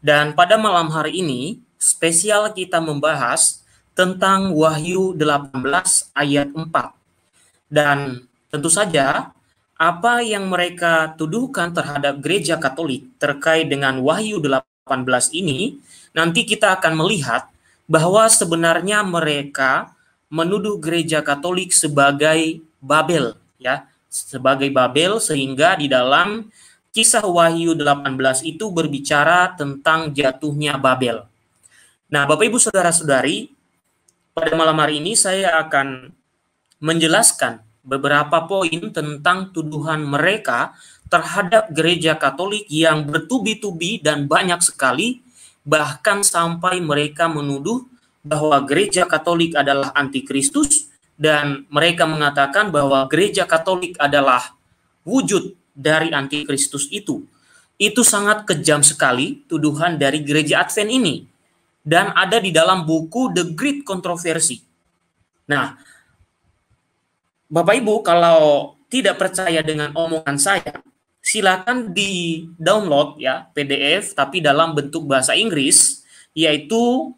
Dan pada malam hari ini, spesial kita membahas tentang Wahyu 18 ayat 4. Dan tentu saja, apa yang mereka tuduhkan terhadap gereja Katolik terkait dengan Wahyu 18 ini, nanti kita akan melihat bahwa sebenarnya mereka menuduh gereja Katolik sebagai Babel, ya, sebagai Babel, sehingga di dalam kisah Wahyu 18 itu berbicara tentang jatuhnya Babel. Nah, Bapak Ibu Saudara-saudari, pada malam hari ini saya akan menjelaskan beberapa poin tentang tuduhan mereka terhadap gereja Katolik yang bertubi-tubi dan banyak sekali, bahkan sampai mereka menuduh bahwa gereja Katolik adalah antikristus, dan mereka mengatakan bahwa gereja Katolik adalah wujud dari antikristus itu. Itu sangat kejam sekali tuduhan dari gereja Advent ini, dan ada di dalam buku The Great Controversy. Nah, Bapak Ibu, kalau tidak percaya dengan omongan saya, silakan di-download ya PDF tapi dalam bentuk bahasa Inggris, yaitu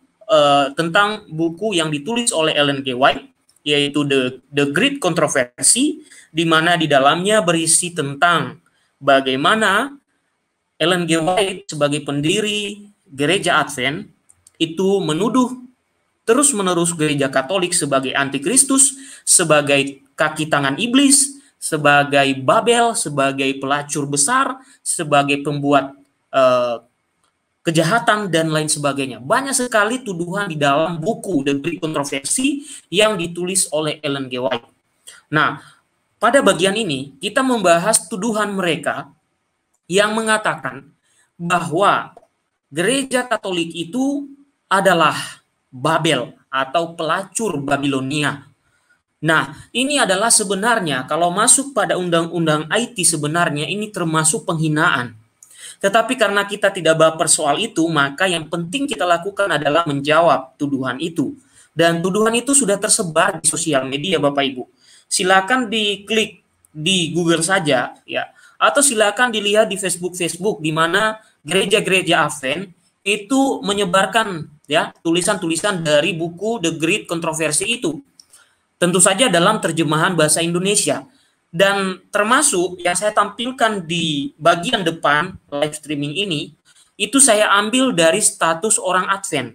tentang buku yang ditulis oleh Ellen G. White, yaitu The Great Controversy, di mana di dalamnya berisi tentang bagaimana Ellen G. White sebagai pendiri gereja Advent itu menuduh terus-menerus gereja Katolik sebagai antikristus, sebagai kaki tangan iblis, sebagai Babel, sebagai pelacur besar, sebagai pembuat kejahatan, dan lain sebagainya. Banyak sekali tuduhan di dalam buku The Great Controversy yang ditulis oleh Ellen G. White. Nah, pada bagian ini kita membahas tuduhan mereka yang mengatakan bahwa gereja Katolik itu adalah Babel atau pelacur Babilonia. Nah, ini adalah sebenarnya kalau masuk pada undang-undang IT sebenarnya ini termasuk penghinaan. Tetapi karena kita tidak baper soal itu, maka yang penting kita lakukan adalah menjawab tuduhan itu. Dan tuduhan itu sudah tersebar di sosial media, Bapak Ibu. Silakan diklik di Google saja, ya, atau silakan dilihat di Facebook di mana gereja-gereja Advent itu menyebarkan ya tulisan-tulisan dari buku The Great Controversy itu. Tentu saja dalam terjemahan bahasa Indonesia. Dan termasuk yang saya tampilkan di bagian depan live streaming ini, itu saya ambil dari status orang Advent.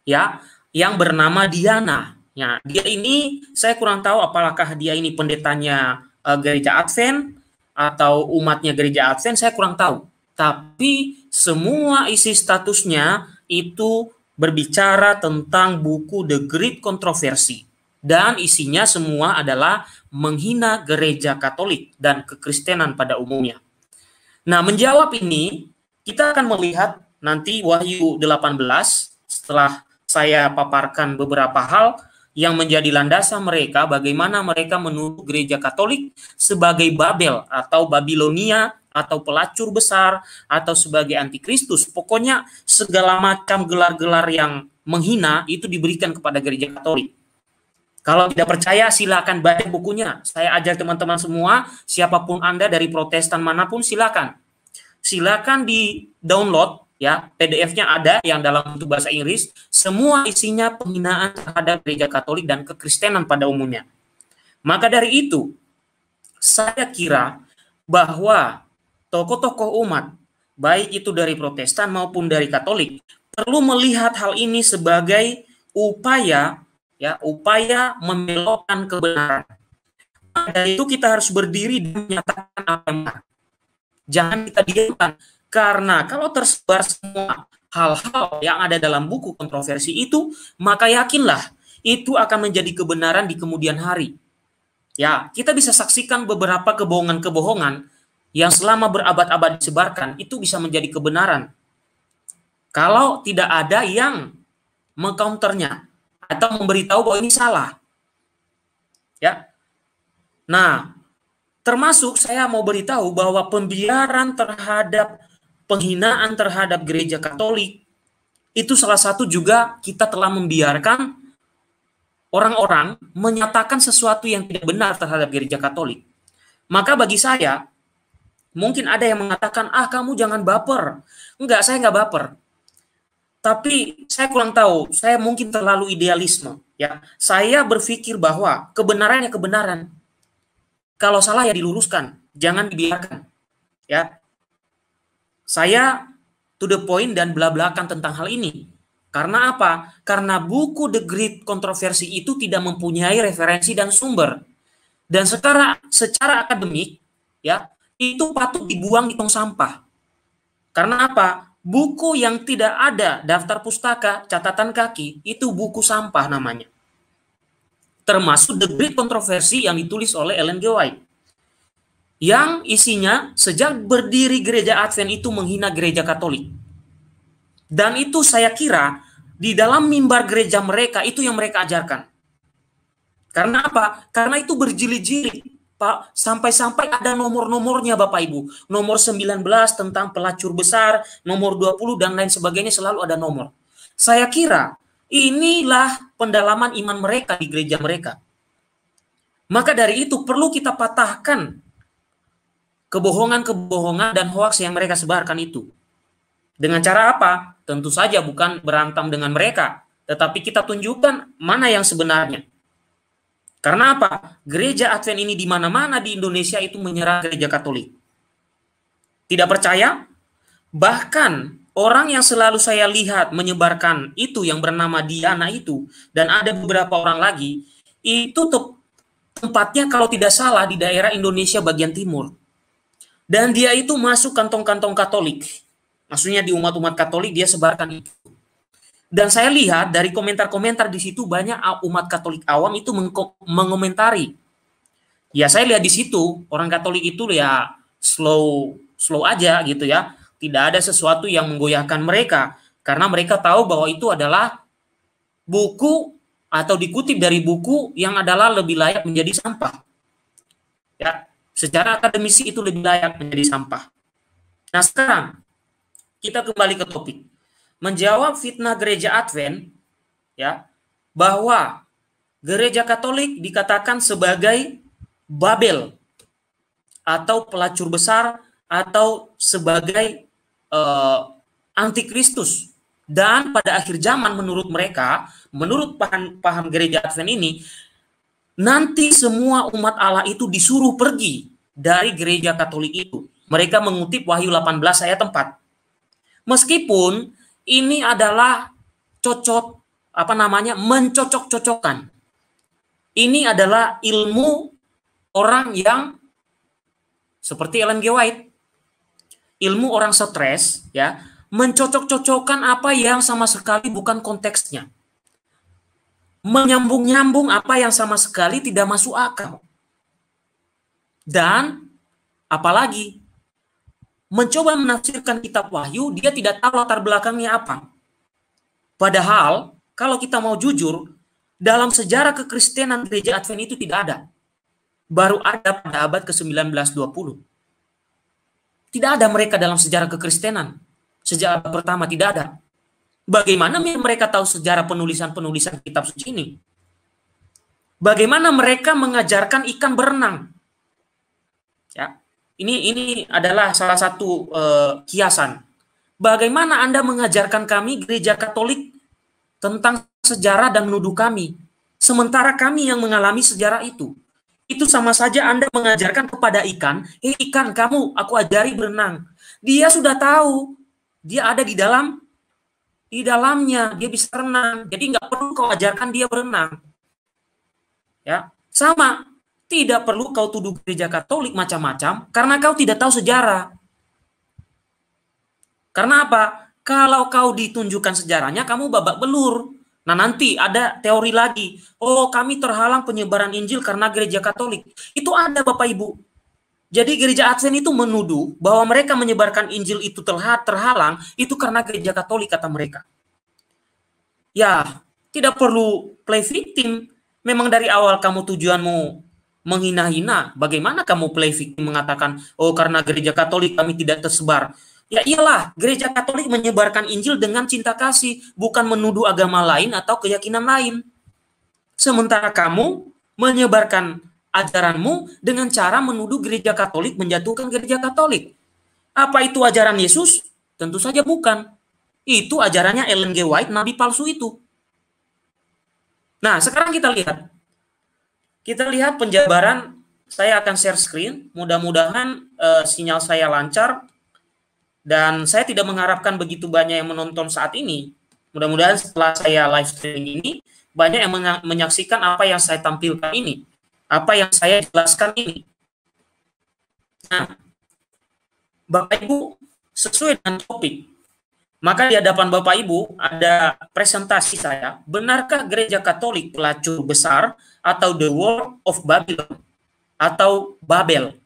Ya, yang bernama Diana. Ya, dia ini saya kurang tahu apakah dia ini pendetanya gereja Advent atau umatnya gereja Advent, saya kurang tahu. Tapi semua isi statusnya itu berbicara tentang buku The Great Controversy. Dan isinya semua adalah menghina gereja Katolik dan kekristenan pada umumnya. Nah, menjawab ini, kita akan melihat nanti Wahyu 18 setelah saya paparkan beberapa hal yang menjadi landasan mereka, bagaimana mereka menuduh gereja Katolik sebagai Babel atau Babilonia atau pelacur besar atau sebagai antikristus. Pokoknya segala macam gelar-gelar yang menghina itu diberikan kepada gereja Katolik. Kalau tidak percaya, silakan baca bukunya. Saya ajar teman-teman semua, siapapun Anda dari Protestan manapun, silakan. Silakan di-download, ya, PDF-nya ada yang dalam bentuk bahasa Inggris. Semua isinya penghinaan terhadap gereja Katolik dan kekristenan pada umumnya. Maka dari itu, saya kira bahwa tokoh-tokoh umat, baik itu dari Protestan maupun dari Katolik, perlu melihat hal ini sebagai upaya membelokkan kebenaran. Dari itu kita harus berdiri dan menyatakan apa yang benar. Jangan kita diamkan, karena kalau tersebar semua hal-hal yang ada dalam buku kontroversi itu, maka yakinlah itu akan menjadi kebenaran di kemudian hari. Ya, kita bisa saksikan beberapa kebohongan-kebohongan yang selama berabad-abad disebarkan itu bisa menjadi kebenaran. Kalau tidak ada yang mengcounternya atau memberitahu bahwa ini salah. Ya. Nah, termasuk saya mau beritahu bahwa pembiaran terhadap penghinaan terhadap gereja Katolik itu salah satu juga kita telah membiarkan orang-orang menyatakan sesuatu yang tidak benar terhadap gereja Katolik. Maka bagi saya, Mungkin ada yang mengatakan, kamu jangan baper. Enggak, saya enggak baper. Tapi saya kurang tahu, saya mungkin terlalu idealisme. Ya, saya berpikir bahwa kebenarannya kebenaran. Kalau salah ya diluruskan, jangan dibiarkan. Ya, saya to the point dan belak-belakan tentang hal ini. Karena apa? Karena buku The Great Controversy itu tidak mempunyai referensi dan sumber. Dan secara akademik, ya, itu patut dibuang di tong sampah. Karena apa? Buku yang tidak ada daftar pustaka, catatan kaki, itu buku sampah namanya. Termasuk The Great Controversy yang ditulis oleh Ellen G. White. Yang isinya, sejak berdiri gereja Advent itu menghina gereja Katolik. Dan itu saya kira, di dalam mimbar gereja mereka, itu yang mereka ajarkan. Karena apa? Karena itu berjilid-jilid, Pak, sampai-sampai ada nomor-nomornya Bapak Ibu. Nomor 19 tentang pelacur besar, nomor 20 dan lain sebagainya selalu ada nomor. Saya kira inilah pendalaman iman mereka di gereja mereka. Maka dari itu perlu kita patahkan kebohongan-kebohongan dan hoaks yang mereka sebarkan itu. Dengan cara apa? Tentu saja bukan berantem dengan mereka, tetapi kita tunjukkan mana yang sebenarnya. Karena apa? Gereja Advent ini di mana-mana di Indonesia itu menyerang gereja Katolik. Tidak percaya? Bahkan orang yang selalu saya lihat menyebarkan itu yang bernama Diana itu, dan ada beberapa orang lagi, itu tempatnya kalau tidak salah di daerah Indonesia bagian timur. Dan dia itu masuk kantong-kantong Katolik. Maksudnya di umat-umat Katolik dia sebarkan itu. Dan saya lihat dari komentar-komentar di situ banyak umat Katolik awam itu mengomentari. Ya saya lihat di situ orang Katolik itu ya slow aja gitu ya. Tidak ada sesuatu yang menggoyahkan mereka karena mereka tahu bahwa itu adalah buku atau dikutip dari buku yang adalah lebih layak menjadi sampah. Ya, secara akademisi itu lebih layak menjadi sampah. Nah sekarang kita kembali ke topik. Menjawab fitnah gereja Advent, ya, bahwa gereja Katolik dikatakan sebagai Babel atau pelacur besar atau sebagai antikristus. Dan pada akhir zaman menurut mereka, menurut paham gereja Advent ini, nanti semua umat Allah itu disuruh pergi dari gereja Katolik itu. Mereka mengutip Wahyu 18 ayat 4. Meskipun ini adalah mencocok-cocokkan. Ini adalah ilmu orang yang seperti Ellen G. White. Ilmu orang stres, ya, mencocok-cocokkan apa yang sama sekali bukan konteksnya. Menyambung-nyambung apa yang sama sekali tidak masuk akal. Dan apalagi mencoba menafsirkan kitab Wahyu, dia tidak tahu latar belakangnya apa. Padahal, kalau kita mau jujur, dalam sejarah kekristenan gereja Advent itu tidak ada. Baru ada pada abad ke-19-20. Tidak ada mereka dalam sejarah kekristenan. Sejak abad pertama tidak ada. Bagaimana mereka tahu sejarah penulisan kitab suci ini? Bagaimana mereka mengajarkan ikan berenang? Ya. Ini adalah salah satu kiasan. Bagaimana Anda mengajarkan kami gereja Katolik tentang sejarah dan menuduh kami, sementara kami yang mengalami sejarah itu? Itu sama saja Anda mengajarkan kepada ikan, ikan kamu aku ajari berenang. Dia sudah tahu, dia ada di dalamnya, dia bisa renang. Jadi nggak perlu kau ajarkan dia berenang. Ya, sama. Tidak perlu kau tuduh gereja Katolik macam-macam karena kau tidak tahu sejarah. Karena apa? Kalau kau ditunjukkan sejarahnya, kamu babak belur. Nah nanti ada teori lagi. Oh kami terhalang penyebaran Injil karena gereja Katolik. Itu ada Bapak Ibu. Jadi gereja Advent itu menuduh bahwa mereka menyebarkan Injil itu terhalang, itu karena gereja Katolik kata mereka. Ya, tidak perlu play victim. Memang dari awal kamu tujuanmu menghina-hina, bagaimana kamu play victim mengatakan, oh karena gereja Katolik kami tidak tersebar. Ya iyalah, gereja Katolik menyebarkan Injil dengan cinta kasih, bukan menuduh agama lain atau keyakinan lain. Sementara kamu menyebarkan ajaranmu dengan cara menuduh gereja Katolik menjatuhkan gereja Katolik. Apa itu ajaran Yesus? Tentu saja bukan. Itu ajarannya Ellen G. White, nabi palsu itu. Nah, sekarang kita lihat. Kita lihat penjabaran. Saya akan share screen. Mudah-mudahan sinyal saya lancar. Dan saya tidak mengharapkan begitu banyak yang menonton saat ini. Mudah-mudahan setelah saya live streaming ini, banyak yang menyaksikan apa yang saya tampilkan ini. Apa yang saya jelaskan ini. Nah, Bapak Ibu, sesuai dengan topik, maka di hadapan Bapak Ibu ada presentasi saya, benarkah gereja Katolik pelacur besar atau the Wall of Babylon atau Babel?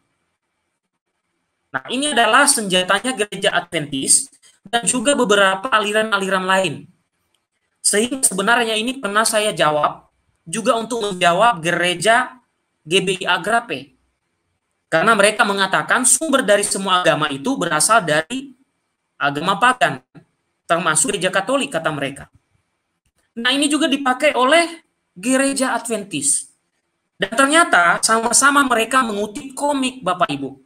Nah, ini adalah senjatanya gereja Adventis dan juga beberapa aliran-aliran lain. Sehingga sebenarnya ini pernah saya jawab juga untuk menjawab gereja GBI Agrape. Karena mereka mengatakan sumber dari semua agama itu berasal dari agama pagan, termasuk gereja Katolik, kata mereka. Nah, ini juga dipakai oleh gereja Adventis. Dan ternyata sama-sama mereka mengutip komik, Bapak Ibu.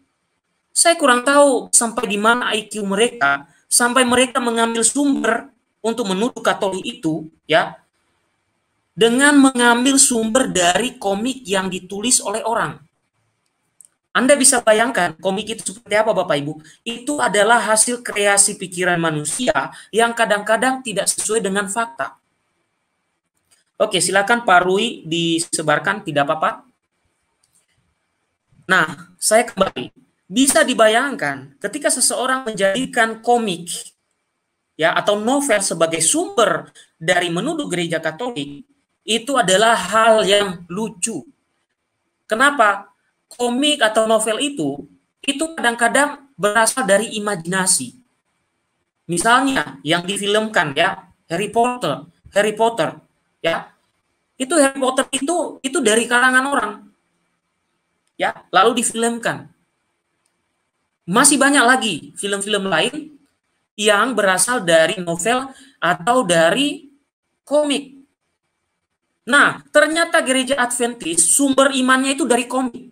Saya kurang tahu sampai di mana IQ mereka, sampai mereka mengambil sumber untuk menuduh Katolik itu, ya, dengan mengambil sumber dari komik yang ditulis oleh orang. Anda bisa bayangkan komik itu seperti apa, Bapak Ibu? Itu adalah hasil kreasi pikiran manusia yang kadang-kadang tidak sesuai dengan fakta. Oke, silakan Pak Rui disebarkan, tidak apa-apa. Nah, saya kembali. Bisa dibayangkan ketika seseorang menjadikan komik ya atau novel sebagai sumber dari menuduh gereja Katolik, itu adalah hal yang lucu. Kenapa? Komik atau novel itu kadang-kadang berasal dari imajinasi. Misalnya yang difilmkan ya Harry Potter ya. Itu Harry Potter itu dari kalangan orang. Ya, lalu difilmkan. Masih banyak lagi film-film lain yang berasal dari novel atau dari komik. Nah, ternyata gereja Adventis sumber imannya itu dari komik.